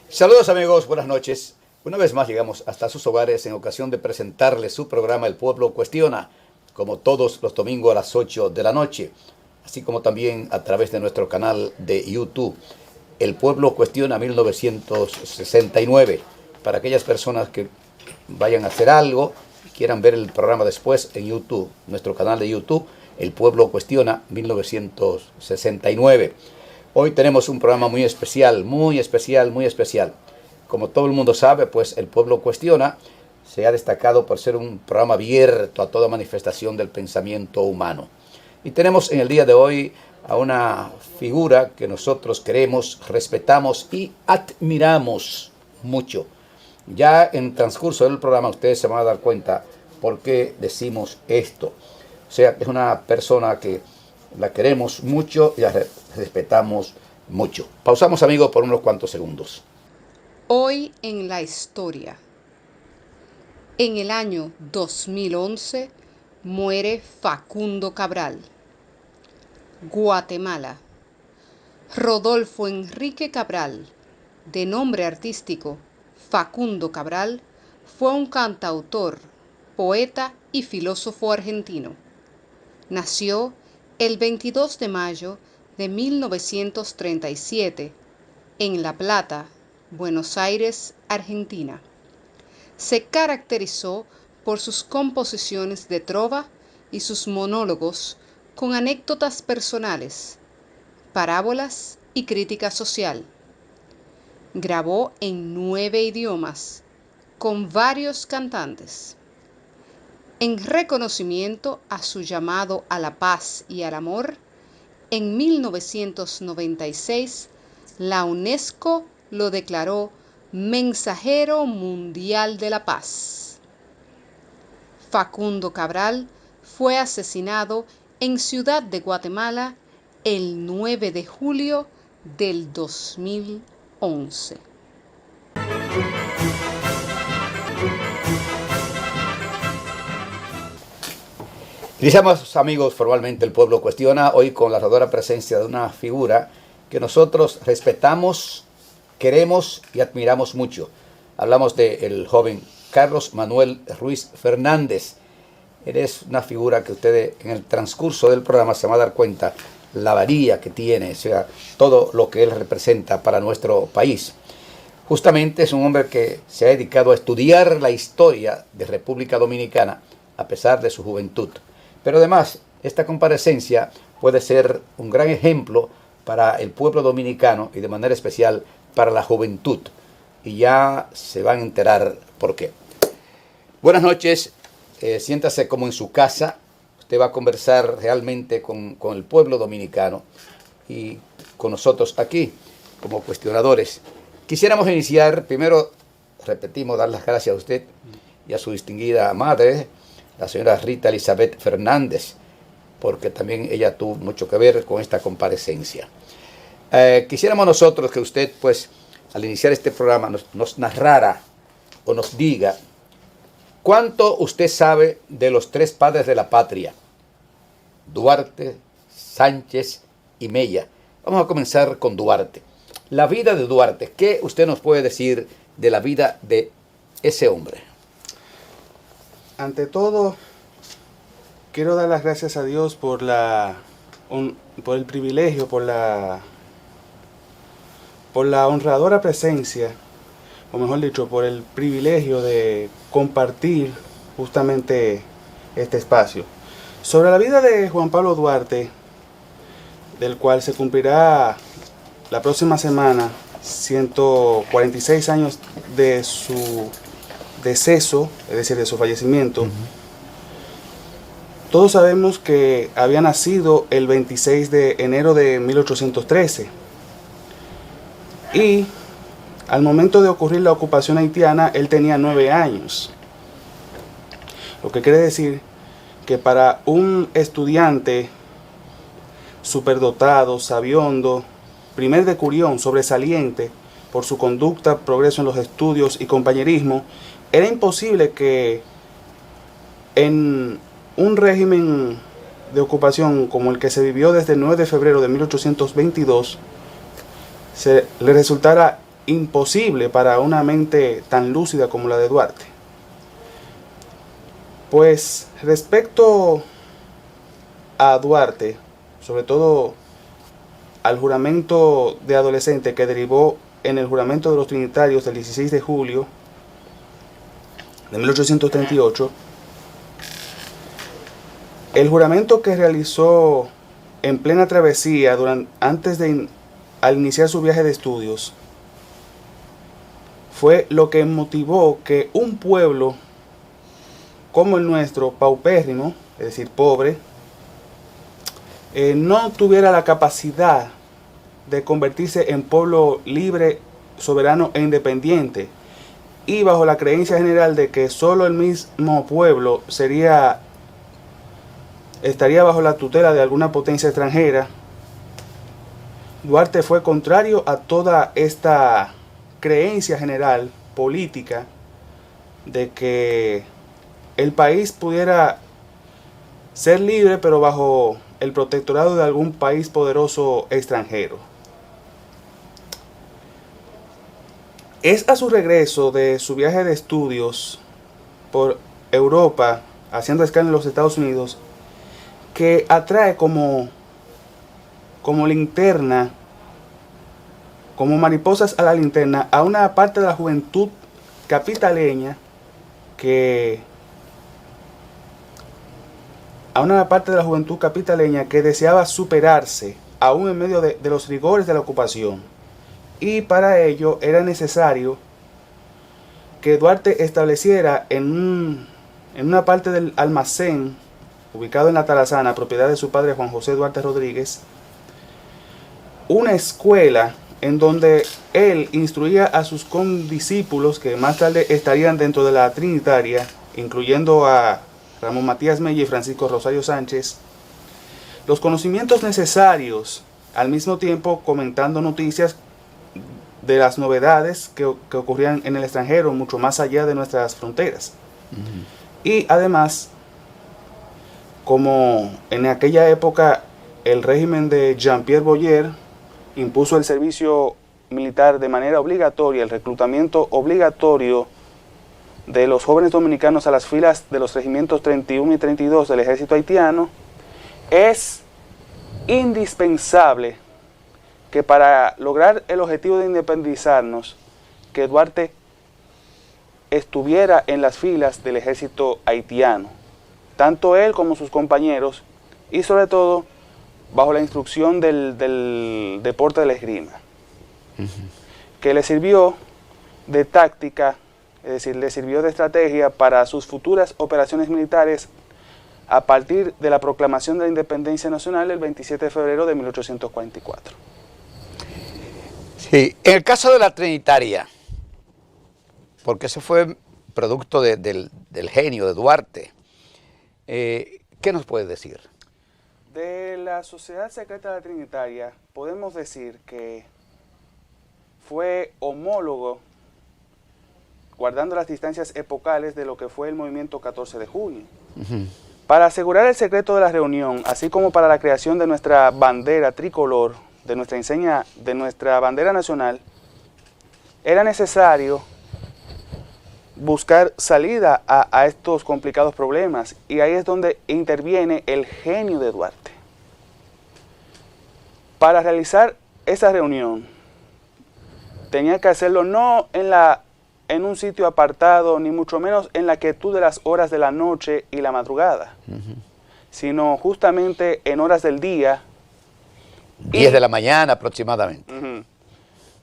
Saludos amigos, buenas noches. Una vez más llegamos hasta sus hogares en ocasión de presentarles su programa El Pueblo Cuestiona, como todos los domingos a las 8 de la noche, así como también a través de nuestro canal de YouTube, El Pueblo Cuestiona 1969, para aquellas personas que vayan a hacer algo y quieran ver el programa después en YouTube, nuestro canal de YouTube, El Pueblo Cuestiona 1969. Hoy tenemos un programa muy especial, muy especial, muy especial. Como todo el mundo sabe, pues El Pueblo Cuestiona se ha destacado por ser un programa abierto a toda manifestación del pensamiento humano. Y tenemos en el día de hoy a una figura que nosotros queremos, respetamos y admiramos mucho. Ya en el transcurso del programa ustedes se van a dar cuenta por qué decimos esto. O sea, es una persona que la queremos mucho y la respetamos mucho. Pausamos, amigos, por unos cuantos segundos. Hoy en la historia. En el año 2011 muere Facundo Cabral. Guatemala. Rodolfo Enrique Cabral, de nombre artístico Facundo Cabral, fue un cantautor, poeta y filósofo argentino. Nació el 22 de mayo de 1937 en La Plata, Buenos Aires, Argentina. Se caracterizó por sus composiciones de trova y sus monólogos con anécdotas personales, parábolas y crítica social. Grabó en 9 idiomas con varios cantantes. En reconocimiento a su llamado a la paz y al amor, en 1996 la UNESCO lo declaró Mensajero Mundial de la Paz. Facundo Cabral fue asesinado en Ciudad de Guatemala el 9 de julio del 2011. Iniciamos, amigos, formalmente El Pueblo Cuestiona, hoy con la rara presencia de una figura que nosotros respetamos, queremos y admiramos mucho. Hablamos del joven Carlos Manuel Ruiz Fernández. Él es una figura que ustedes en el transcurso del programa se van a dar cuenta la valía que tiene, o sea, todo lo que él representa para nuestro país. Justamente es un hombre que se ha dedicado a estudiar la historia de República Dominicana a pesar de su juventud. Pero además, esta comparecencia puede ser un gran ejemplo para el pueblo dominicano y de manera especial para la juventud. Y ya se van a enterar por qué. Buenas noches, siéntase como en su casa. Usted va a conversar realmente con el pueblo dominicano y con nosotros aquí como cuestionadores. Quisiéramos iniciar, primero, repetimos, dar las gracias a usted y a su distinguida madre, la señora Rita Elizabeth Fernández, porque también ella tuvo mucho que ver con esta comparecencia. Quisiéramos nosotros que usted, pues, al iniciar este programa, nos narrara o nos diga cuánto usted sabe de los tres padres de la patria, Duarte, Sánchez y Mella. Vamos a comenzar con Duarte. La vida de Duarte, ¿qué usted nos puede decir de la vida de ese hombre? Ante todo, quiero dar las gracias a Dios por el privilegio, por la honradora presencia, o mejor dicho, por el privilegio de compartir justamente este espacio. Sobre la vida de Juan Pablo Duarte, del cual se cumplirá la próxima semana 146 años de su deceso, es decir, de su fallecimiento. Todos sabemos que había nacido el 26 de enero de 1813 y al momento de ocurrir la ocupación haitiana él tenía 9 años, lo que quiere decir que para un estudiante superdotado, sabiondo, primer decurión, sobresaliente por su conducta, progreso en los estudios y compañerismo, era imposible que en un régimen de ocupación como el que se vivió desde el 9 de febrero de 1822 le resultara imposible para una mente tan lúcida como la de Duarte. Pues respecto a Duarte, sobre todo al juramento de adolescente que derivó en el juramento de los Trinitarios del 16 de julio de 1838, el juramento que realizó en plena travesía al iniciar su viaje de estudios fue lo que motivó que un pueblo como el nuestro, paupérrimo, es decir, pobre, no tuviera la capacidad de convertirse en pueblo libre, soberano e independiente, y bajo la creencia general de que solo el mismo pueblo estaría bajo la tutela de alguna potencia extranjera, Duarte fue contrario a toda esta creencia general política de que el país pudiera ser libre pero bajo el protectorado de algún país poderoso extranjero. Es a su regreso de su viaje de estudios por Europa, haciendo escala en los Estados Unidos, que atrae como linterna, como mariposas a la linterna, a una parte de la juventud capitaleña que deseaba superarse aún en medio de los rigores de la ocupación. Y para ello era necesario que Duarte estableciera en una parte del almacén ubicado en La Tarazana, propiedad de su padre Juan José Duarte Rodríguez, una escuela en donde él instruía a sus condiscípulos que más tarde estarían dentro de la Trinitaria, incluyendo a Ramón Matías Mella y Francisco Rosario Sánchez, los conocimientos necesarios, al mismo tiempo comentando noticias de las novedades que ocurrían en el extranjero, mucho más allá de nuestras fronteras. Y además, como en aquella época el régimen de Jean-Pierre Boyer impuso el servicio militar de manera obligatoria, el reclutamiento obligatorio de los jóvenes dominicanos a las filas de los regimientos 31 y 32 del ejército haitiano, es indispensable que para lograr el objetivo de independizarnos, que Duarte estuviera en las filas del ejército haitiano, tanto él como sus compañeros, y sobre todo bajo la instrucción del deporte de la esgrima, que le sirvió de táctica, es decir, le sirvió de estrategia para sus futuras operaciones militares a partir de la proclamación de la independencia nacional el 27 de febrero de 1844. Sí, en el caso de la Trinitaria, porque ese fue producto del genio de Duarte, ¿qué nos puede decir? De la Sociedad Secreta de la Trinitaria podemos decir que fue homólogo, guardando las distancias epocales, de lo que fue el movimiento 14 de junio. Para asegurar el secreto de la reunión, así como para la creación de nuestra bandera tricolor, de nuestra enseña, de nuestra bandera nacional, era necesario buscar salida a estos complicados problemas, y ahí es donde interviene el genio de Duarte. Para realizar esa reunión, tenía que hacerlo no en un sitio apartado, ni mucho menos en la quietud de las horas de la noche y la madrugada, sino justamente en horas del día. 10 de la mañana aproximadamente.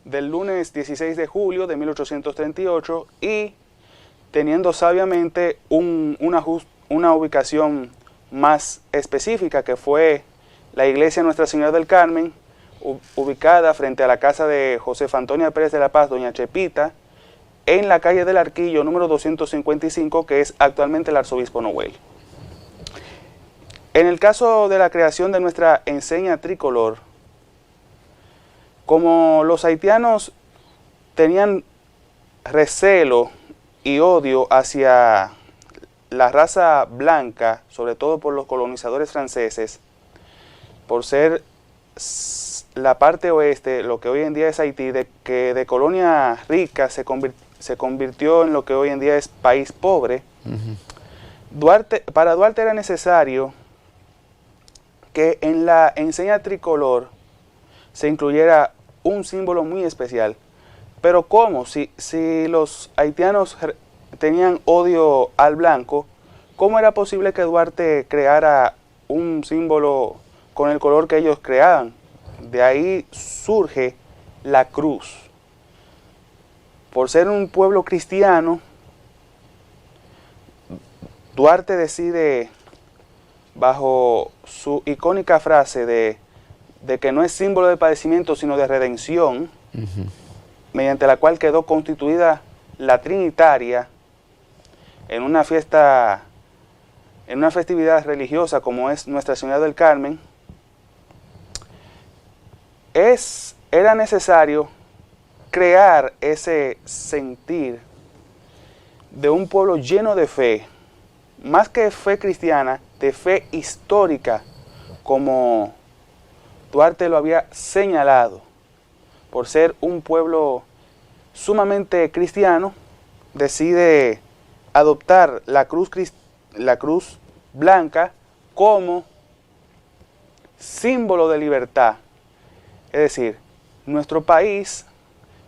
Del lunes 16 de julio de 1838, y teniendo sabiamente una ubicación más específica, que fue la iglesia Nuestra Señora del Carmen, ubicada frente a la casa de Josefa Antonia Pérez de la Paz, doña Chepita, en la calle del Arquillo, número 255, que es actualmente el arzobispo Noel. En el caso de la creación de nuestra enseña tricolor, como los haitianos tenían recelo y odio hacia la raza blanca, sobre todo por los colonizadores franceses, por ser la parte oeste, lo que hoy en día es Haití, que de colonia rica se convirtió en lo que hoy en día es país pobre. Para Duarte era necesario que en la enseña tricolor se incluyera un símbolo muy especial. Pero ¿cómo? Si los haitianos tenían odio al blanco, ¿cómo era posible que Duarte creara un símbolo con el color que ellos creaban? De ahí surge la cruz. Por ser un pueblo cristiano, Duarte decide, bajo su icónica frase de que no es símbolo de padecimiento sino de redención, mediante la cual quedó constituida la Trinitaria en una fiesta, en una festividad religiosa como es Nuestra Señora del Carmen. Era necesario crear ese sentir de un pueblo lleno de fe, más que fe cristiana, de fe histórica, como Duarte lo había señalado. Por ser un pueblo sumamente cristiano, decide adoptar la cruz blanca como símbolo de libertad. Es decir, nuestro país,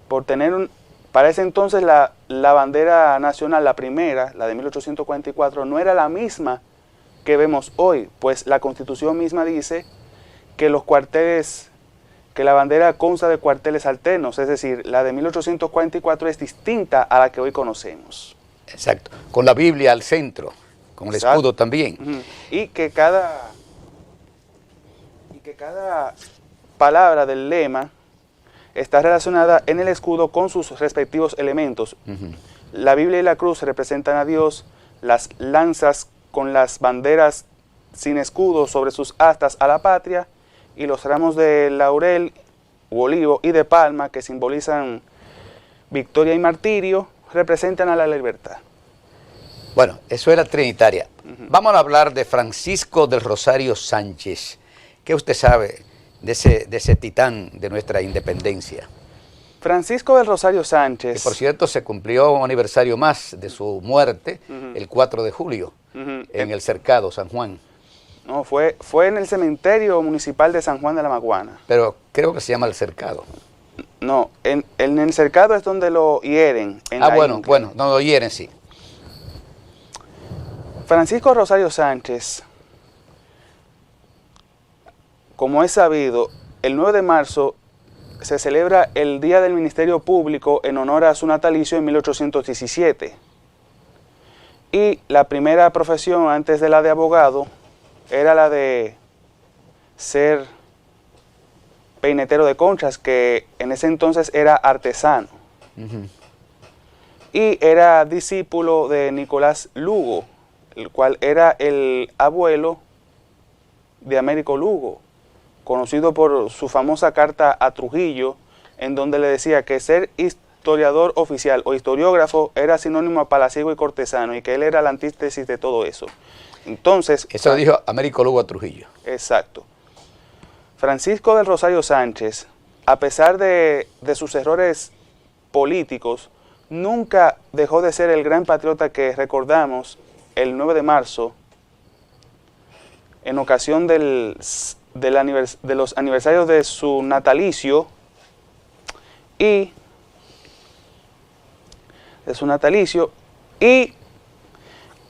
por tener para ese entonces la bandera nacional, la primera, la de 1844, no era la misma que vemos hoy, pues la Constitución misma dice que los cuarteles, que la bandera consta de cuarteles alternos, es decir, la de 1844 es distinta a la que hoy conocemos. Exacto, con la Biblia al centro, con el escudo también. Y que cada palabra del lema está relacionada en el escudo con sus respectivos elementos. La Biblia y la cruz representan a Dios, las lanzas con las banderas sin escudo sobre sus astas a la patria, y los ramos de laurel, olivo y de palma, que simbolizan victoria y martirio, representan a la libertad. Bueno, eso era trinitaria. Vamos a hablar de Francisco del Rosario Sánchez. ¿Qué usted sabe de ese titán de nuestra independencia? Francisco del Rosario Sánchez. Que por cierto se cumplió un aniversario más de su muerte, el 4 de julio, en el Cercado, San Juan. No, fue en el cementerio municipal de San Juan de la Maguana. Pero creo que se llama el Cercado. No, en el Cercado es donde lo hieren. Bueno, no lo hieren, sí. Francisco Rosario Sánchez, como es sabido, el 9 de marzo se celebra el Día del Ministerio Público en honor a su natalicio en 1817. Y la primera profesión antes de la de abogado era la de ser peinetero de conchas, que en ese entonces era artesano. Y era discípulo de Nicolás Lugo, el cual era el abuelo de Américo Lugo, conocido por su famosa carta a Trujillo, en donde le decía que ser historiador oficial o historiógrafo era sinónimo a palaciego y cortesano, y que él era la antítesis de todo eso. Entonces, eso lo dijo Américo Lugo a Trujillo. Exacto. Francisco del Rosario Sánchez, a pesar de sus errores políticos, nunca dejó de ser el gran patriota que recordamos el 9 de marzo, en ocasión de los aniversarios de su natalicio y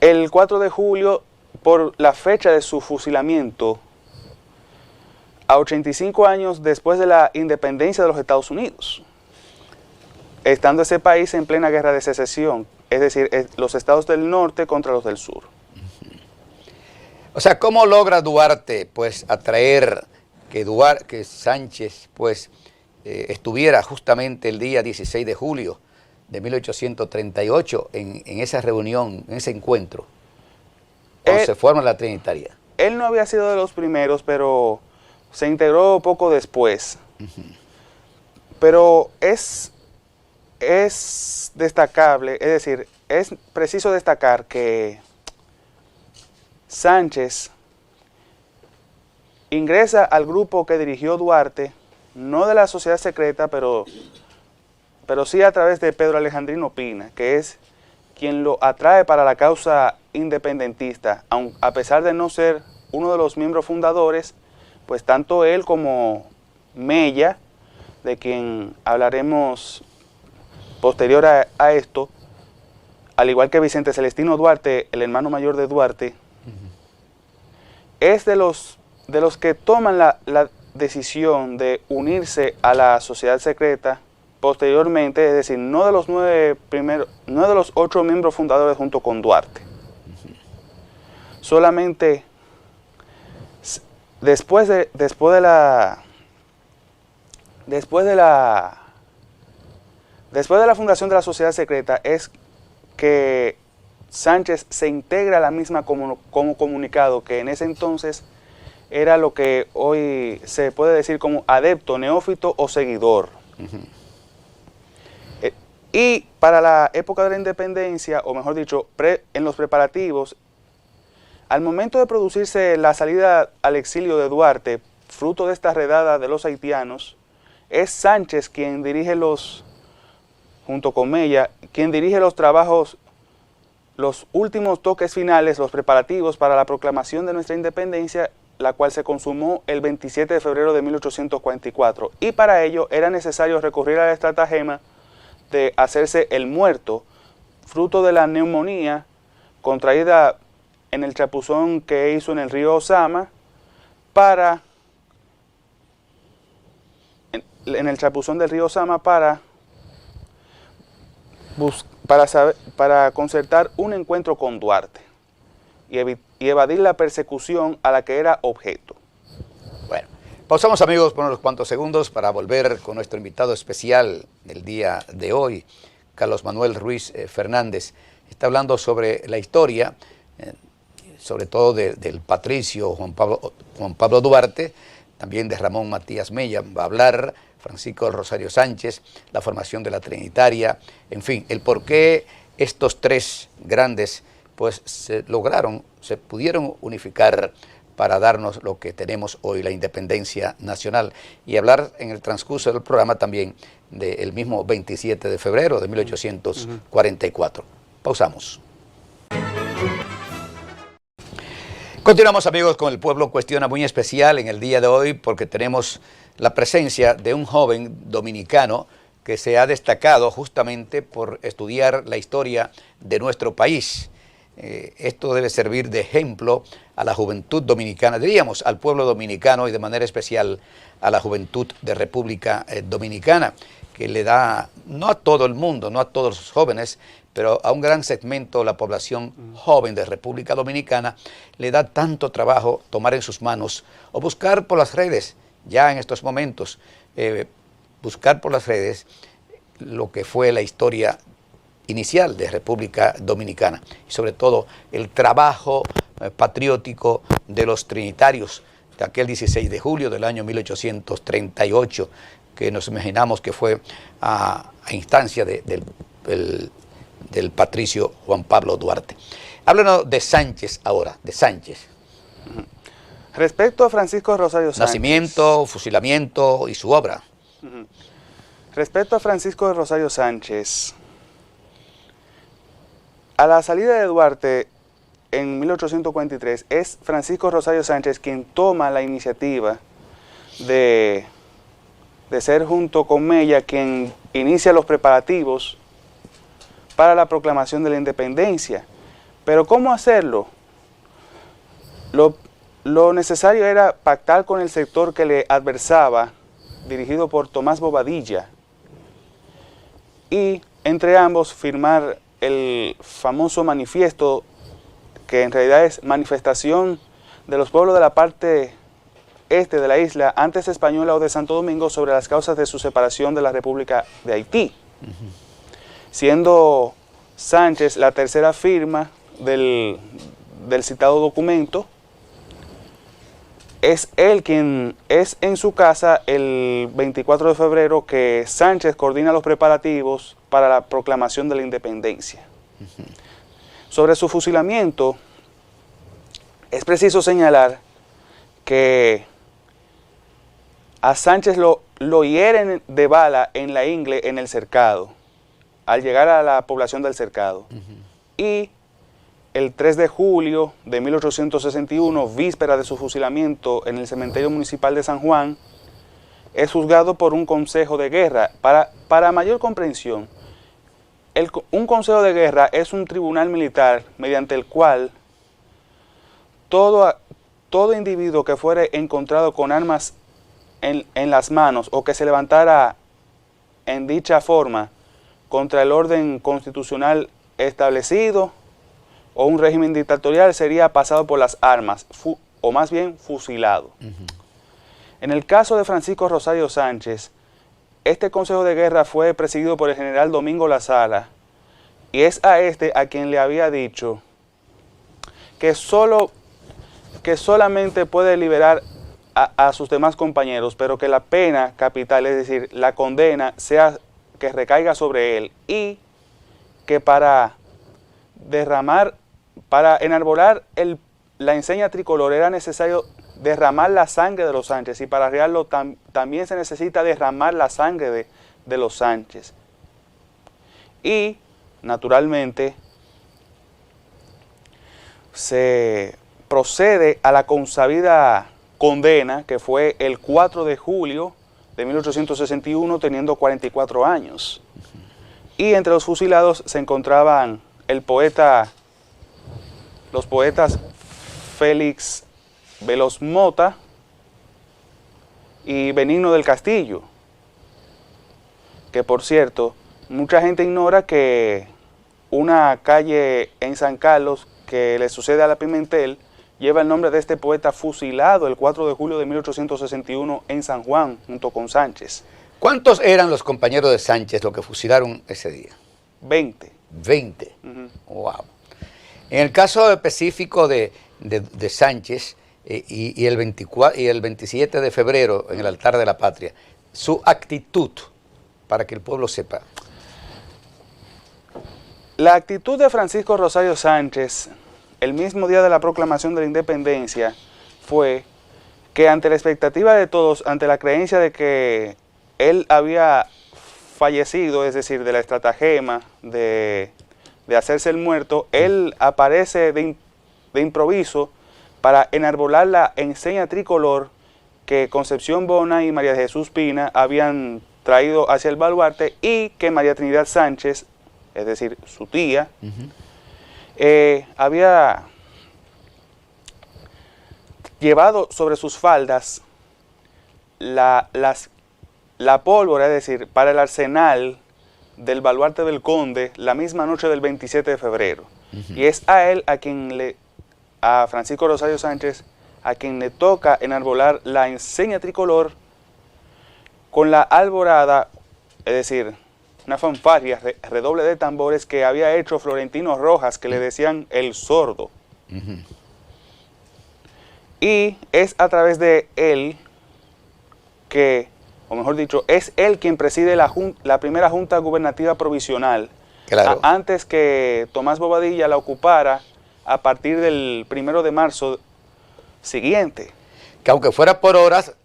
el 4 de julio por la fecha de su fusilamiento a 85 años después de la independencia de los Estados Unidos, estando ese país en plena guerra de secesión, es decir, los estados del norte contra los del sur. O sea, ¿cómo logra Duarte pues atraer que Sánchez pues estuviera justamente el día 16 de julio de 1838 en esa reunión, en ese encuentro, cuando se forma la Trinitaria? Él no había sido de los primeros, pero se integró poco después. Pero es destacable, es decir, es preciso destacar que Sánchez ingresa al grupo que dirigió Duarte, no de la sociedad secreta, pero sí a través de Pedro Alejandrino Pina, que es quien lo atrae para la causa independentista, a pesar de no ser uno de los miembros fundadores, pues tanto él como Mella, de quien hablaremos posterior a esto, al igual que Vicente Celestino Duarte, el hermano mayor de Duarte, es de los que toman la decisión de unirse a la sociedad secreta posteriormente, es decir, no de los 8 miembros fundadores junto con Duarte. Solamente después de la fundación de la sociedad secreta es que Sánchez se integra a la misma como comunicado, que en ese entonces era lo que hoy se puede decir como adepto, neófito o seguidor. Y para la época de la independencia, o mejor dicho, en los preparativos, al momento de producirse la salida al exilio de Duarte, fruto de esta redada de los haitianos, es Sánchez quien dirige junto con Mella, quien dirige los trabajos, los últimos toques finales, los preparativos para la proclamación de nuestra independencia, la cual se consumó el 27 de febrero de 1844. Y para ello era necesario recurrir a la estratagema de hacerse el muerto, fruto de la neumonía contraída en el chapuzón que hizo en el río Osama, en el chapuzón del río Osama para concertar un encuentro con Duarte y evadir la persecución a la que era objeto. Bueno, pausamos amigos por unos cuantos segundos para volver con nuestro invitado especial del día de hoy, Carlos Manuel Ruiz Fernández. Está hablando sobre la historia, sobre todo del patricio Juan Pablo Duarte, también de Ramón Matías Mella. Va a hablar Francisco Rosario Sánchez, la formación de la Trinitaria, en fin, el por qué estos tres grandes pues se pudieron unificar para darnos lo que tenemos hoy, la independencia nacional, y hablar en el transcurso del programa también del mismo 27 de febrero de 1844. Pausamos. Continuamos amigos con El Pueblo Cuestiona, muy especial en el día de hoy porque tenemos la presencia de un joven dominicano que se ha destacado justamente por estudiar la historia de nuestro país. Esto debe servir de ejemplo a la juventud dominicana, diríamos al pueblo dominicano y de manera especial a la juventud de República Dominicana, que le da, no a todo el mundo, no a todos los jóvenes, pero a un gran segmento de la población joven de República Dominicana, le da tanto trabajo tomar en sus manos o buscar por las redes, ya en estos momentos, buscar por las redes lo que fue la historia inicial de República Dominicana y sobre todo el trabajo patriótico de los trinitarios de aquel 16 de julio del año 1838, que nos imaginamos que fue a instancia del patricio Juan Pablo Duarte. Háblanos de Sánchez ahora, de Sánchez. Respecto a Francisco Rosario Sánchez. Nacimiento, fusilamiento y su obra. Respecto a Francisco de Rosario Sánchez, a la salida de Duarte en 1843, es Francisco Rosario Sánchez quien toma la iniciativa de ser junto con Mella quien inicia los preparativos para la proclamación de la independencia. Pero ¿cómo hacerlo? Lo necesario era pactar con el sector que le adversaba, dirigido por Tomás Bobadilla, y entre ambos firmar el famoso manifiesto, que en realidad es manifestación de los pueblos de la parte este de la isla, antes española o de Santo Domingo, sobre las causas de su separación de la República de Haití. Siendo Sánchez la tercera firma del citado documento, es él quien es en su casa el 24 de febrero que Sánchez coordina los preparativos para la proclamación de la independencia. Sobre su fusilamiento, Es preciso señalar que a Sánchez lo hieren de bala en la ingle en el Cercado, al llegar a la población del Cercado. Y el 3 de julio de 1861, víspera de su fusilamiento en el cementerio municipal de San Juan, es juzgado por un consejo de guerra. Para mayor comprensión, un consejo de guerra es un tribunal militar mediante el cual todo individuo que fuere encontrado con armas en las manos o que se levantara en dicha forma contra el orden constitucional establecido o un régimen dictatorial sería pasado por las armas, o más bien fusilado. En el caso de Francisco Rosario Sánchez, este consejo de guerra fue presidido por el general Domingo La Sala, y es a este a quien le había dicho que solamente puede liberar a sus demás compañeros, pero que la pena capital, es decir, la condena, sea que recaiga sobre él, y que para enarbolar la enseña tricolor era necesario derramar la sangre de los Sánchez, y para rearlo también se necesita derramar la sangre de los Sánchez. Y, naturalmente, se procede a la consabida condena, que fue el 4 de julio de 1861, teniendo 44 años. Y entre los fusilados se encontraban los poetas Félix Veloz Mota y Benigno del Castillo, que por cierto, mucha gente ignora que una calle en San Carlos que le sucede a la Pimentel lleva el nombre de este poeta fusilado el 4 de julio de 1861 en San Juan, junto con Sánchez. ¿Cuántos eran los compañeros de Sánchez los que fusilaron ese día? 20. 20. Wow. En el caso específico de Sánchez y el 27 de febrero en el altar de la patria, su actitud, para que el pueblo sepa. La actitud de Francisco Rosario Sánchez, el mismo día de la proclamación de la independencia, fue que ante la expectativa de todos, ante la creencia de que él había fallecido, es decir, de la estratagema de hacerse el muerto, él aparece de improviso para enarbolar la enseña tricolor que Concepción Bona y María de Jesús Pina habían traído hacia el baluarte, y que María Trinidad Sánchez, es decir, su tía, había llevado sobre sus faldas la pólvora, es decir, para el arsenal del baluarte del conde, la misma noche del 27 de febrero. Y es a él a Francisco Rosario Sánchez, a quien le toca enarbolar la enseña tricolor con la alborada, es decir, una fanfarria, redoble de tambores que había hecho Florentino Rojas, que le decían el sordo. Y es a través de él que, o mejor dicho, es él quien preside la primera Junta Gubernativa Provisional, claro, antes que Tomás Bobadilla la ocupara a partir del 1 de marzo siguiente. Que aunque fuera por horas,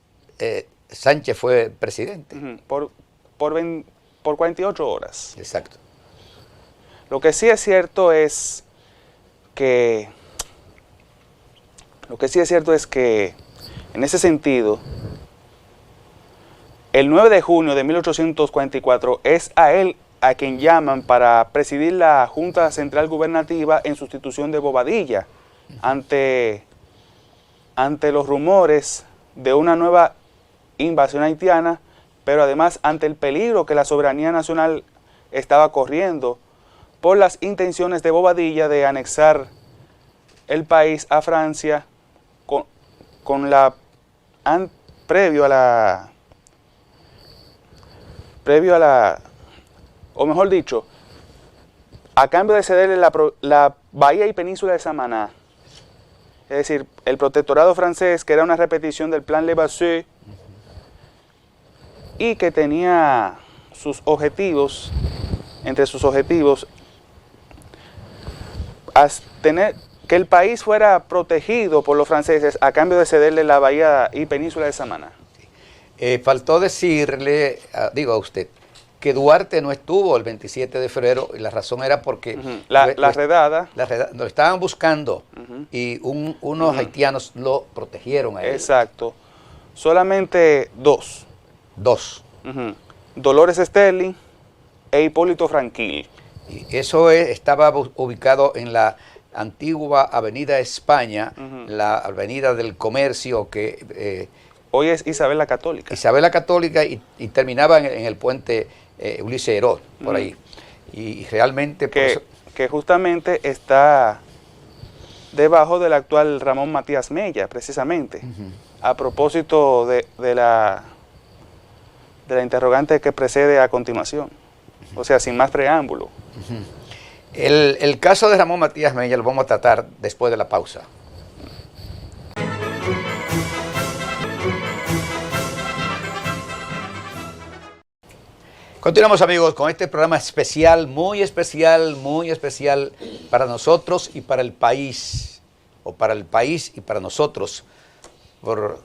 Sánchez fue presidente. Por 48 horas. Exacto. Lo que sí es cierto es que en ese sentido, el 9 de junio de 1844 es a él a quien llaman para presidir la Junta Central Gubernativa en sustitución de Bobadilla, ante los rumores de una nueva invasión haitiana, pero además ante el peligro que la soberanía nacional estaba corriendo por las intenciones de Bobadilla de anexar el país a Francia previo a la, o mejor dicho, a cambio de cederle la bahía y península de Samaná, es decir, el protectorado francés, que era una repetición del plan Levasseur, y que tenía entre sus objetivos, que el país fuera protegido por los franceses a cambio de cederle la bahía y península de Samaná. Faltó decirle, a usted, que Duarte no estuvo el 27 de febrero y la razón era porque la redada lo estaban buscando y unos haitianos lo protegieron a él. Exacto. Solamente dos. Dolores Sterling e Hipólito Franquil. Y eso estaba ubicado en la antigua Avenida España, la Avenida del Comercio, que hoy es Isabel la Católica. Isabel la Católica y terminaba en el puente Ulises Heró, por ahí. Y realmente... Que justamente está debajo del actual Ramón Matías Mella, precisamente. A propósito de la interrogante que precede a continuación. O sea, sin más preámbulo. El caso de Ramón Matías Mella lo vamos a tratar después de la pausa. Continuamos, amigos, con este programa especial, muy especial para nosotros y para el país, o para el país y para nosotros, por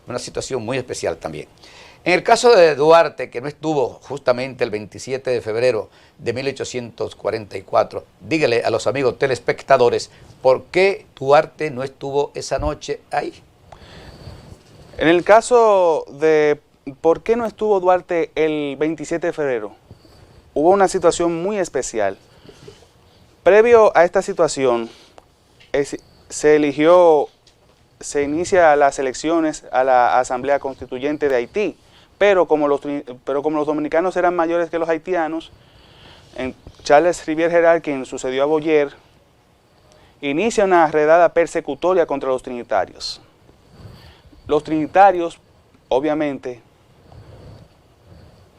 una situación muy especial también. En el caso de Duarte, que no estuvo justamente el 27 de febrero de 1844, dígale a los amigos telespectadores, ¿por qué Duarte no estuvo esa noche ahí? En el caso de ¿por qué no estuvo Duarte el 27 de febrero? Hubo una situación muy especial. Previo a esta situación, se inicia las elecciones a la Asamblea Constituyente de Haití, pero como los dominicanos eran mayores que los haitianos, Charles Rivière Gerard, quien sucedió a Boyer, inicia una redada persecutoria contra los trinitarios. Los trinitarios, obviamente,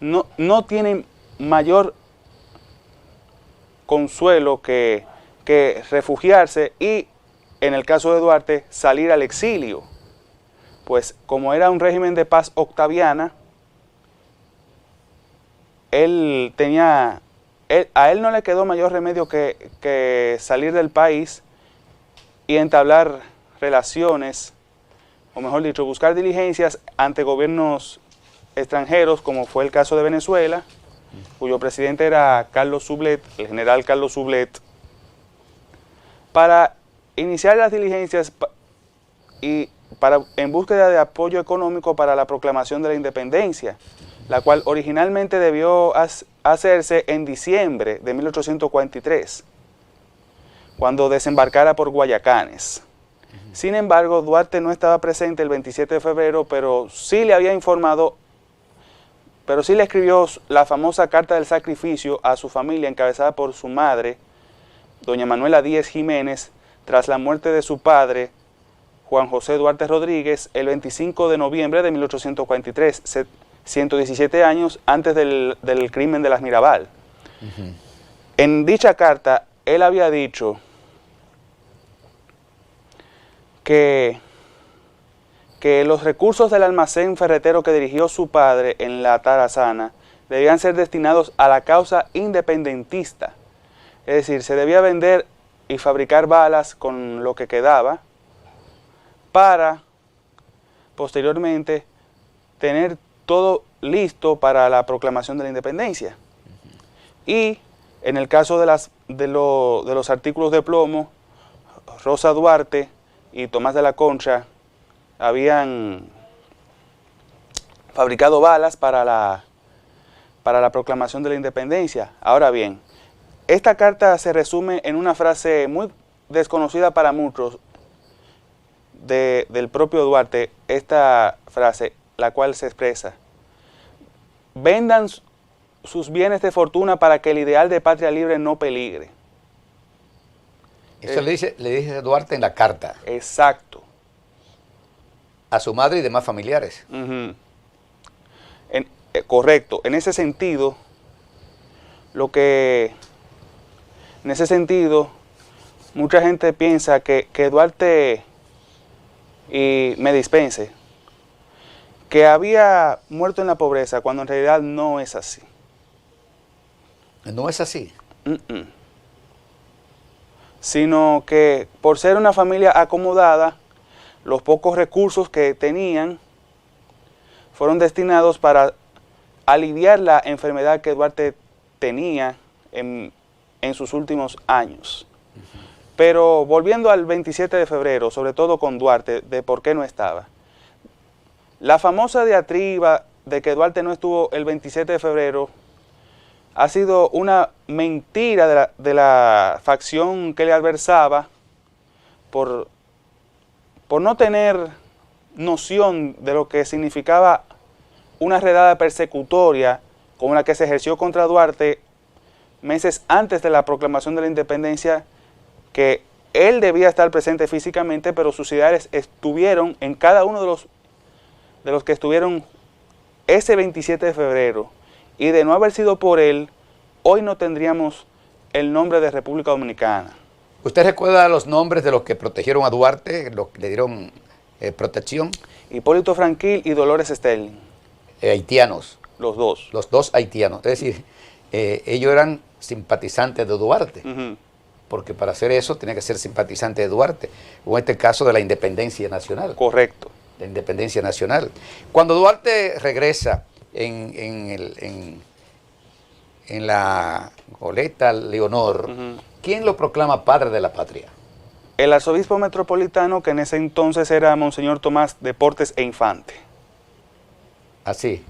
no tienen mayor consuelo que refugiarse y, en el caso de Duarte, salir al exilio. Pues como era un régimen de paz octaviana, a él no le quedó mayor remedio que salir del país y entablar relaciones, o mejor dicho, buscar diligencias ante gobiernos extranjeros, como fue el caso de Venezuela, cuyo presidente era Carlos Sublet, el general Carlos Sublet, para iniciar las diligencias en búsqueda de apoyo económico para la proclamación de la independencia, la cual originalmente debió hacerse en diciembre de 1843, cuando desembarcara por Guayacanes. Sin embargo, Duarte no estaba presente el 27 de febrero, pero sí le escribió la famosa carta del sacrificio a su familia, encabezada por su madre, doña Manuela Díez Jiménez, tras la muerte de su padre, Juan José Duarte Rodríguez, el 25 de noviembre de 1843, 117 años antes del crimen de las Mirabal. En dicha carta, él había dicho que los recursos del almacén ferretero que dirigió su padre en la Tarazana debían ser destinados a la causa independentista. Es decir, se debía vender y fabricar balas con lo que quedaba para, posteriormente, tener todo listo para la proclamación de la independencia. Y en el caso de los artículos de plomo, Rosa Duarte y Tomás de la Concha habían fabricado balas para la proclamación de la independencia. Ahora bien, esta carta se resume en una frase muy desconocida para muchos del propio Duarte, esta frase, la cual se expresa: vendan sus bienes de fortuna para que el ideal de patria libre no peligre. Eso le dice Duarte en la carta. Exacto. A su madre y demás familiares. Correcto. En ese sentido, mucha gente piensa que Duarte, y me dispense, que había muerto en la pobreza, cuando en realidad no es así. ¿No es así? sino que por ser una familia acomodada, los pocos recursos que tenían fueron destinados para aliviar la enfermedad que Duarte tenía en sus últimos años. Pero volviendo al 27 de febrero, sobre todo con Duarte, de por qué no estaba. La famosa diatriba de que Duarte no estuvo el 27 de febrero ha sido una mentira de la facción que le adversaba por no tener noción de lo que significaba una redada persecutoria como la que se ejerció contra Duarte meses antes de la proclamación de la independencia, que él debía estar presente físicamente, pero sus ideales estuvieron en cada uno de los que estuvieron ese 27 de febrero. Y de no haber sido por él, hoy no tendríamos el nombre de República Dominicana. ¿Usted recuerda los nombres de los que protegieron a Duarte, los que le dieron protección? Hipólito Franquil y Dolores Sterling. Haitianos. Los dos. Los dos haitianos. Es decir, ellos eran simpatizantes de Duarte. Porque para hacer eso tenía que ser simpatizante de Duarte, o en este caso de la independencia nacional. Correcto. La independencia nacional. Cuando Duarte regresa en la goleta Leonor, ¿quién lo proclama padre de la patria? El arzobispo metropolitano, que en ese entonces era Monseñor Tomás Deportes e Infante. Así.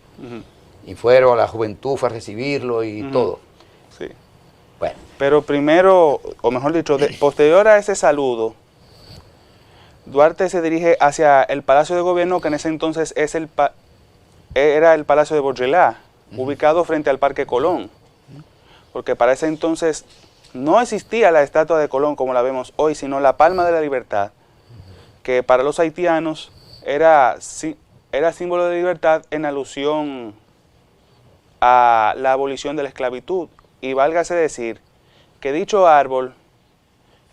Y fueron a la juventud, fue a recibirlo y todo. Sí. Bueno. Pero primero, o mejor dicho, posterior a ese saludo, Duarte se dirige hacia el Palacio de Gobierno, que en ese entonces era el Palacio de Bourgelat, ubicado frente al Parque Colón. Porque para ese entonces no existía la estatua de Colón como la vemos hoy, sino la Palma de la Libertad, que para los haitianos era símbolo de libertad en alusión a la abolición de la esclavitud. Y válgase decir que dicho árbol,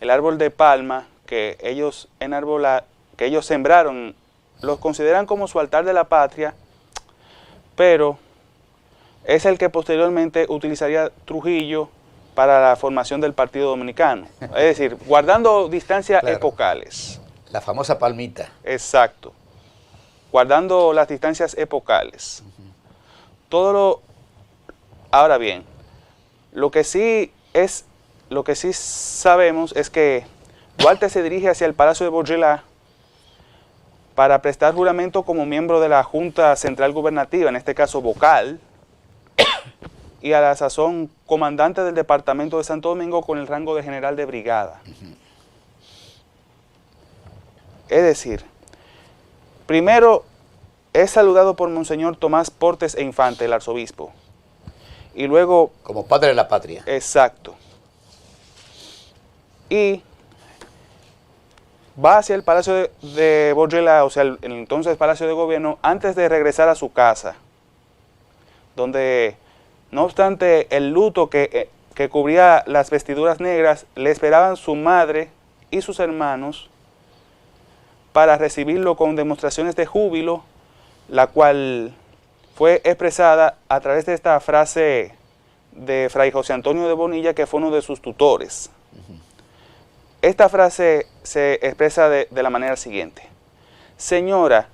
el árbol de palma que ellos sembraron, los consideran como su altar de la patria, pero es el que posteriormente utilizaría Trujillo para la formación del Partido Dominicano. Es decir, guardando distancias epocales. La famosa palmita. Exacto. Guardando las distancias epocales. Ahora bien, lo que sí sabemos es que Duarte se dirige hacia el Palacio de Bourgelat para prestar juramento como miembro de la Junta Central Gubernativa, en este caso vocal, y a la sazón comandante del Departamento de Santo Domingo con el rango de general de brigada. Es decir, primero es saludado por Monseñor Tomás Portes e Infante, el arzobispo, y luego... Como padre de la patria. Exacto. Y va hacia el Palacio de Bourgelat, o sea, el entonces Palacio de Gobierno, antes de regresar a su casa, donde, no obstante el luto que cubría las vestiduras negras, le esperaban su madre y sus hermanos para recibirlo con demostraciones de júbilo, la cual fue expresada a través de esta frase de Fray José Antonio de Bonilla, que fue uno de sus tutores. Esta frase se expresa de la manera siguiente: señora,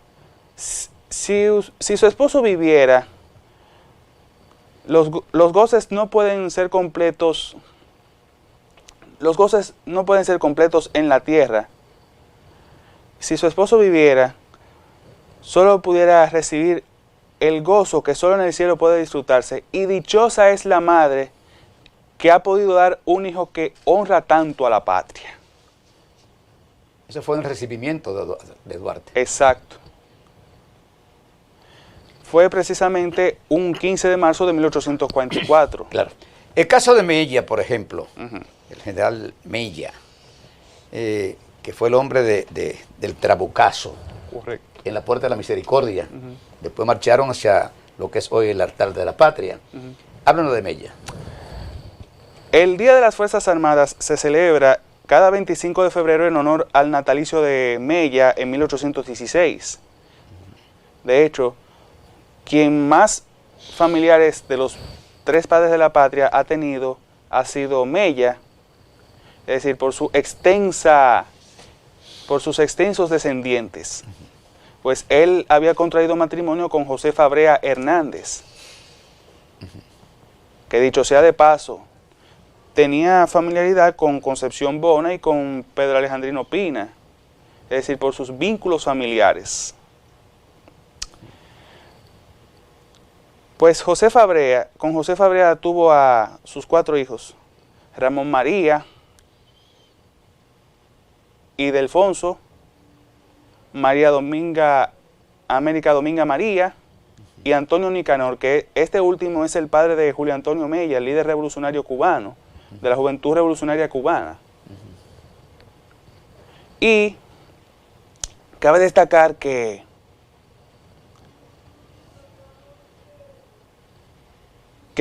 si su esposo viviera, los goces no pueden ser completos. Los goces no pueden ser completos en la tierra. Si su esposo viviera, solo pudiera recibir el gozo que solo en el cielo puede disfrutarse, y dichosa es la madre que ha podido dar un hijo que honra tanto a la patria. Ese fue el recibimiento de Duarte. Exacto. Fue precisamente un 15 de marzo de 1844. Claro. El caso de Mella, por ejemplo, el general Mella, que fue el hombre del Trabucazo. Correcto. En la Puerta de la Misericordia. Después marcharon hacia lo que es hoy el altar de la patria. Háblanos de Mella. El Día de las Fuerzas Armadas se celebra cada 25 de febrero en honor al natalicio de Mella en 1816. De hecho, quien más familiares de los tres padres de la patria ha tenido ha sido Mella. es decir, por sus extensos descendientes. Pues él había contraído matrimonio con Josefa Brea Hernández, que dicho sea de paso, tenía familiaridad con Concepción Bona y con Pedro Alejandrino Pina, es decir, por sus vínculos familiares. Pues con Josefa Brea tuvo a sus 4 hijos, Ramón María, Ildefonso, María Dominga, América Dominga María y Antonio Nicanor, que este último es el padre de Julio Antonio Mella, el líder revolucionario cubano, de la Juventud Revolucionaria Cubana. Y cabe destacar que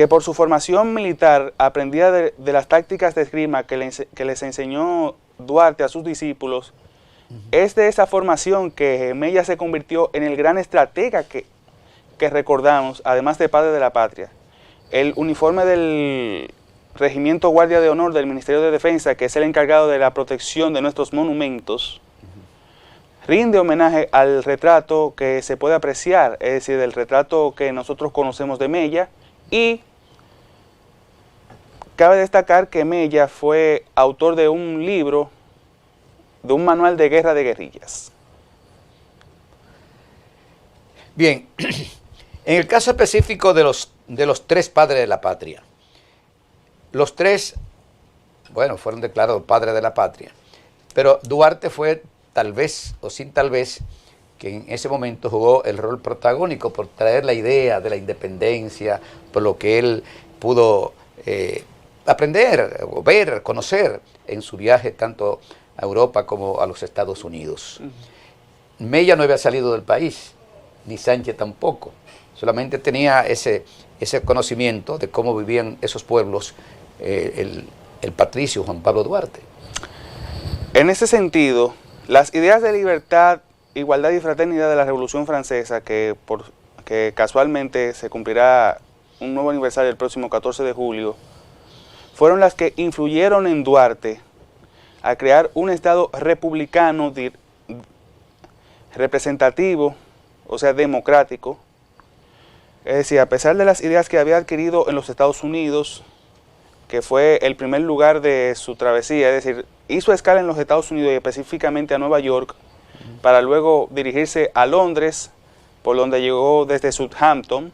por su formación militar aprendida de las tácticas de esgrima que les enseñó Duarte a sus discípulos, es de esa formación que Mella se convirtió en el gran estratega que recordamos, además de padre de la patria. El uniforme del Regimiento Guardia de Honor del Ministerio de Defensa, que es el encargado de la protección de nuestros monumentos, rinde homenaje al retrato que se puede apreciar, es decir, del retrato que nosotros conocemos de Mella, y cabe destacar que Mella fue autor de un libro, de un manual de guerra de guerrillas. Bien, en el caso específico de los 3 padres de la patria, los 3, bueno, fueron declarados padres de la patria, pero Duarte fue tal vez, o sin tal vez, que en ese momento jugó el rol protagónico por traer la idea de la independencia, por lo que él pudo aprender, o ver, conocer en su viaje tanto a Europa como a los Estados Unidos. Mella no había salido del país, ni Sánchez tampoco, solamente tenía ese conocimiento de cómo vivían esos pueblos el patricio Juan Pablo Duarte. En ese sentido, las ideas de libertad, igualdad y fraternidad de la Revolución Francesa, que casualmente se cumplirá un nuevo aniversario el próximo 14 de julio, fueron las que influyeron en Duarte a crear un Estado republicano representativo, o sea, democrático. Es decir, a pesar de las ideas que había adquirido en los Estados Unidos, que fue el primer lugar de su travesía, es decir, hizo escala en los Estados Unidos y específicamente a Nueva York, para luego dirigirse a Londres, por donde llegó desde Southampton,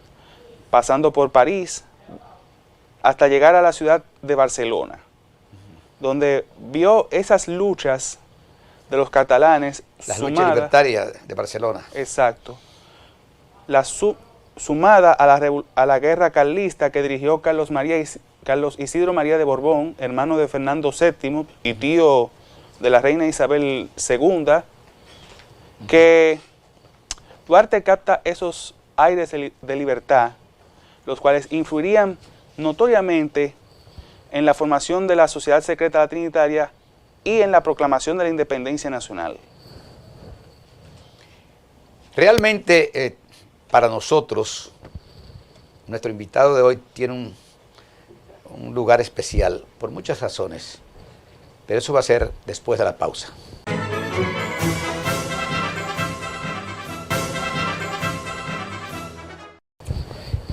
pasando por París, hasta llegar a la ciudad de Barcelona, donde vio esas luchas de los catalanes. Las luchas libertarias de Barcelona. Exacto. Sumada a la guerra carlista que dirigió Carlos Isidro María de Borbón, hermano de Fernando VII y tío de la reina Isabel II, que Duarte capta esos aires de libertad, los cuales influirían notoriamente en la formación de la Sociedad Secreta Trinitaria y en la proclamación de la independencia nacional. Realmente, para nosotros, nuestro invitado de hoy tiene un lugar especial, por muchas razones, pero eso va a ser después de la pausa.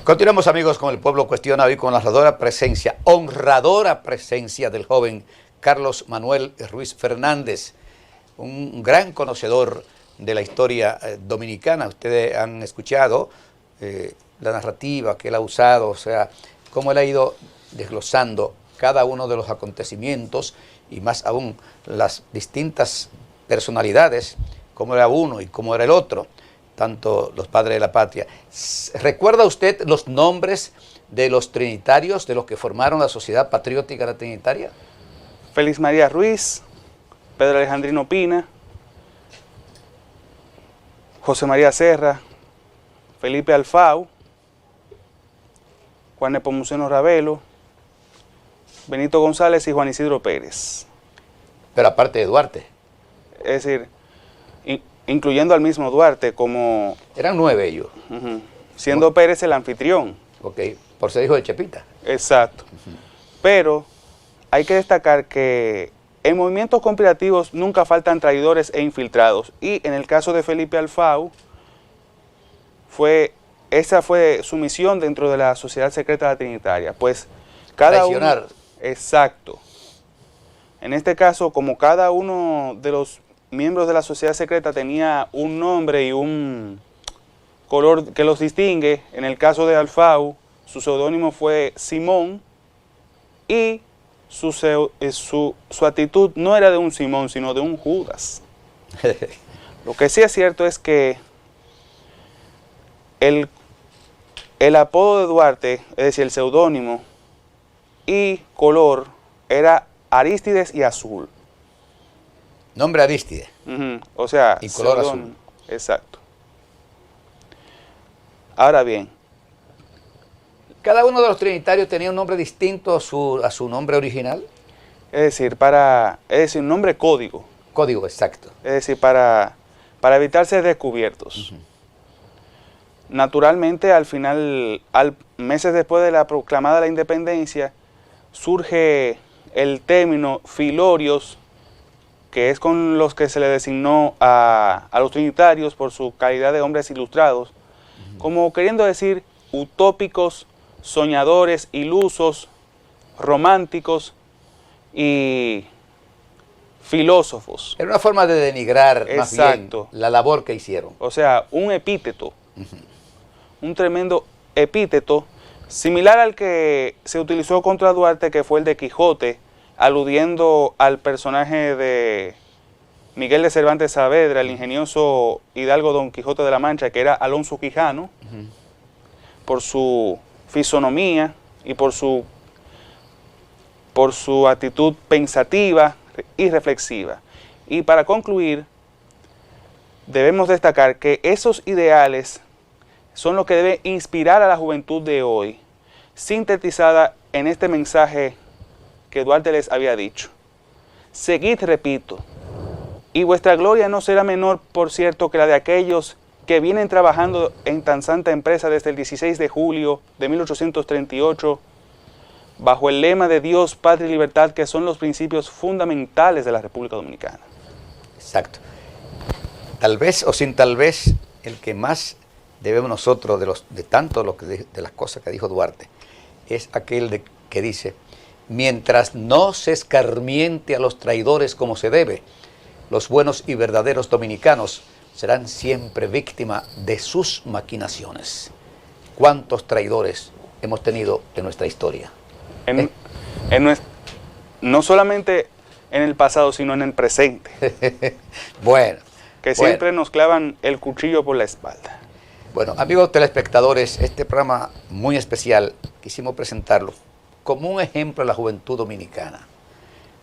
Continuamos, amigos, con El Pueblo Cuestiona, hoy con la honradora presencia del joven Carlos Manuel Ruiz Fernández, un gran conocedor de la historia dominicana. Ustedes han escuchado la narrativa que él ha usado, o sea, cómo él ha ido desglosando cada uno de los acontecimientos y más aún las distintas personalidades, cómo era uno y cómo era el otro, tanto los padres de la patria. ¿Recuerda usted los nombres de los trinitarios, de los que formaron la Sociedad Patriótica la Trinitaria? Félix María Ruiz, Pedro Alejandrino Pina, José María Serra, Felipe Alfau, Juan Nepomuceno Ravelo, Benito González y Juan Isidro Pérez. Pero aparte de Duarte. Es decir, incluyendo al mismo Duarte como... Eran 9 ellos. Siendo Pérez el anfitrión. Ok, por ser hijo de Chepita. Exacto. Pero hay que destacar que en movimientos conspirativos nunca faltan traidores e infiltrados. Y en el caso de Felipe Alfau, esa fue su misión dentro de la Sociedad Secreta Trinitaria. Pues cada Traicionar. Exacto. En este caso, como cada uno de los miembros de la Sociedad Secreta tenía un nombre y un color que los distingue, en el caso de Alfau, su seudónimo fue Simón y su actitud no era de un Simón, sino de un Judas. Lo que sí es cierto es que el apodo de Duarte, es decir, el seudónimo y color, era Arístides y azul. Nombre Arístide. O sea, y color seudónimo. azul. Exacto. Ahora bien, Cada uno de los trinitarios tenía un nombre distinto a su nombre original. es decir, un nombre código. Código exacto. Es decir, para evitar ser descubiertos. Naturalmente, al final, meses después de la proclamada la independencia, surge el término filorios, que es con los que se le designó a los trinitarios por su calidad de hombres ilustrados, como queriendo decir utópicos, soñadores, ilusos, románticos y filósofos. Era una forma de denigrar más bien Exacto. la labor que hicieron. O sea, un epíteto, un tremendo epíteto, similar al que se utilizó contra Duarte, que fue el de Quijote, aludiendo al personaje de Miguel de Cervantes Saavedra, el ingenioso hidalgo Don Quijote de la Mancha, que era Alonso Quijano, por su fisonomía y por su actitud pensativa y reflexiva. Y para concluir, debemos destacar que esos ideales son los que deben inspirar a la juventud de hoy, sintetizada en este mensaje que Duarte les había dicho. Seguid, repito, y vuestra gloria no será menor, por cierto, que la de aquellos que vienen trabajando en tan santa empresa desde el 16 de julio de 1838, bajo el lema de Dios, Patria y Libertad, que son los principios fundamentales de la República Dominicana. Exacto. Tal vez o sin tal vez, el que más debemos nosotros de las cosas que dijo Duarte, es aquel que dice: mientras no se escarmiente a los traidores como se debe, los buenos y verdaderos dominicanos serán siempre víctimas de sus maquinaciones. ¿Cuántos traidores hemos tenido en nuestra historia? No solamente en el pasado, sino en el presente. Bueno. Que siempre nos clavan el cuchillo por la espalda. Bueno, amigos telespectadores, este programa muy especial quisimos presentarlo como un ejemplo de la juventud dominicana.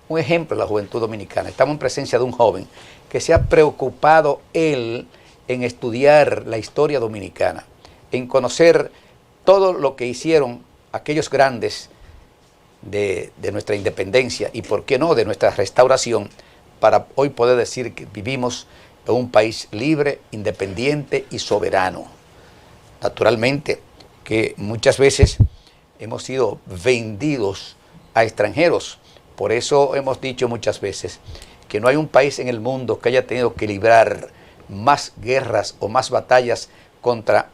Un ejemplo de la juventud dominicana. Estamos en presencia de un joven que se ha preocupado él en estudiar la historia dominicana, en conocer todo lo que hicieron aquellos grandes de nuestra independencia y, por qué no, de nuestra restauración, para hoy poder decir que vivimos en un país libre, independiente y soberano. Naturalmente que muchas veces hemos sido vendidos a extranjeros. Por eso hemos dicho muchas veces que no hay un país en el mundo que haya tenido que librar más guerras o más batallas contra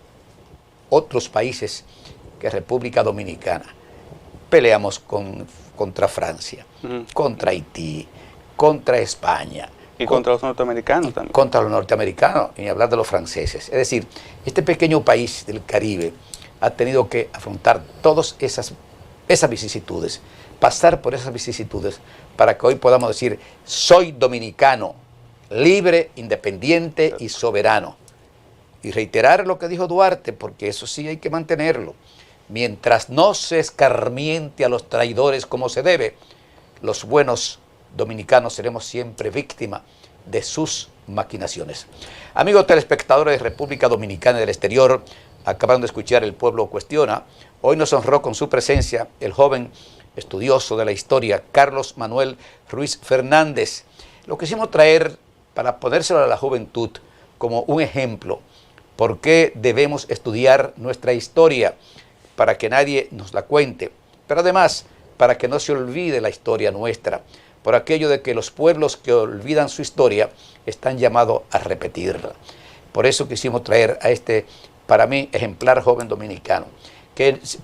otros países que República Dominicana. Peleamos contra Francia, contra Haití, contra España. Y contra los norteamericanos también. Contra los norteamericanos, y hablar de los franceses. Es decir, este pequeño país del Caribe ha tenido que afrontar todas esas vicisitudes, pasar por esas vicisitudes, para que hoy podamos decir: soy dominicano, libre, independiente y soberano. Y reiterar lo que dijo Duarte, porque eso sí hay que mantenerlo. Mientras no se escarmiente a los traidores como se debe, los buenos dominicanos seremos siempre víctimas de sus maquinaciones. Amigos telespectadores de República Dominicana y del exterior, acaban de escuchar El Pueblo Cuestiona. Hoy nos honró con su presencia el joven estudioso de la historia, Carlos Manuel Ruiz Fernández. Lo quisimos traer para ponérselo a la juventud como un ejemplo. ¿Por qué debemos estudiar nuestra historia? Para que nadie nos la cuente, pero además para que no se olvide la historia nuestra, por aquello de que los pueblos que olvidan su historia están llamados a repetirla. Por eso quisimos traer a este, para mí, ejemplar joven dominicano, que se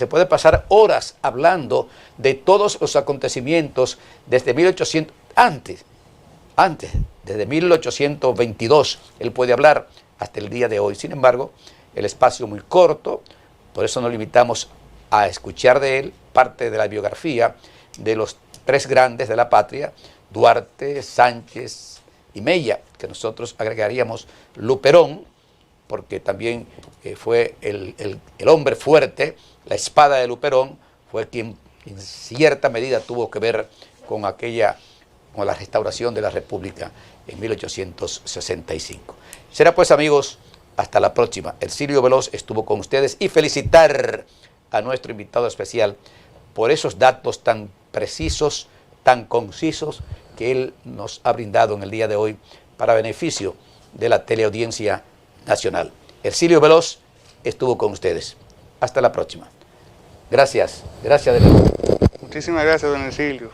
puede pasar horas hablando de todos los acontecimientos desde 1800, antes, desde 1822, él puede hablar hasta el día de hoy. Sin embargo, el espacio muy corto, por eso nos limitamos a escuchar de él parte de la biografía de los tres grandes de la patria, Duarte, Sánchez y Mella, que nosotros agregaríamos Luperón, porque también fue el hombre fuerte, la espada de Luperón, fue quien en cierta medida tuvo que ver con con la restauración de la República en 1865. Será pues, amigos, hasta la próxima. Ercilio Veloz estuvo con ustedes y felicitar a nuestro invitado especial por esos datos tan precisos, tan concisos que él nos ha brindado en el día de hoy para beneficio de la teleaudiencia nacional. Ercilio Veloz estuvo con ustedes. Hasta la próxima. Gracias de nuevo. Muchísimas gracias, don Ercilio.